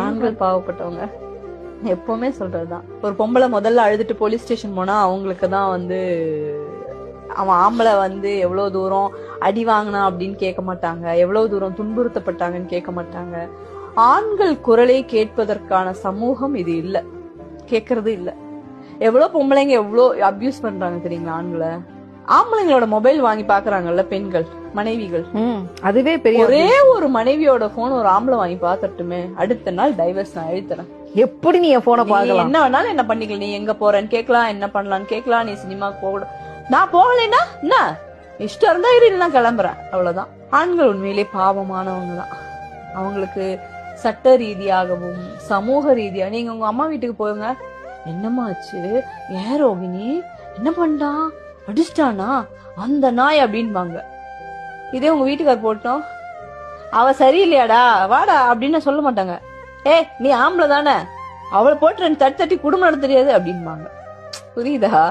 ஆண்கள் பாவப்பட்டவங்க எப்பவுமே சொல்றதுதான். ஒரு பொம்பளை முதல்ல அழுதுட்டு போலீஸ் ஸ்டேஷன் போனா அவங்களுக்கு தான் அவன் ஆம்பளை எவ்வளவு தூரம் அடி வாங்கினா அப்படின்னு கேட்க மாட்டாங்க, எவ்வளவு தூரம் துன்புறுத்தப்பட்டாங்கன்னு கேட்க மாட்டாங்க. ஆண்கள் குரலை கேட்பதற்கான சமூகம் இது இல்ல, கேக்குறது இல்ல. எவ்வளவு பொம்பளைங்க எவ்வளவு அபியூஸ் பண்றாங்க தெரியுங்களா ஆண்களை. ஆம்பளைங்களோட மொபைல் வாங்கி பாக்குறாங்கல்ல பெண்கள், மனைவிகள். அதுவே பெரிய ஒரே ஒரு மனைவியோட போன் ஒரு ஆம்பளை வாங்கி பாத்துட்டுமே அடுத்த நாள் டைவர்ஸ் நான் எழுத்துறேன். எப்படி நீ என் போனை பாக்கலாம், என்ன வேணாலும் என்ன பண்ணிக்கலாம், நீ எங்க போறேன்னு கேட்கலாம், என்ன பண்ணலான்னு கேட்கலாம், நீ சினிமாக்கு போக, நான் போகலைன்னா என்ன இஷ்டம் இருந்தா இரு, நான் கிளம்புறேன், அவ்வளவுதான். ஆண்கள் உண்மையிலே பாவமானவங்க தான். அவங்களுக்கு சட்ட ரீதியாகவும் சமூக ரீதியா, நீங்க உங்க அம்மா வீட்டுக்கு போங்க, என்னமாச்சு ஏன் ரோகிணி என்ன பண்ணிட்டான் அடிச்சிட்டானா அந்த நாய் அப்படின்பாங்க. இதே உங்க வீட்டுக்கார் போட்டோம் அவ சரியில்லையாடா வாடா அப்படின்னு சொல்ல மாட்டாங்க. நீ ஆம்பளை தானே அவளை போட்டு ரெண்டு தட்டி தட்டி குடும்பம் நடத்த தெரியாது அப்படின்பாங்க. புரியுதா?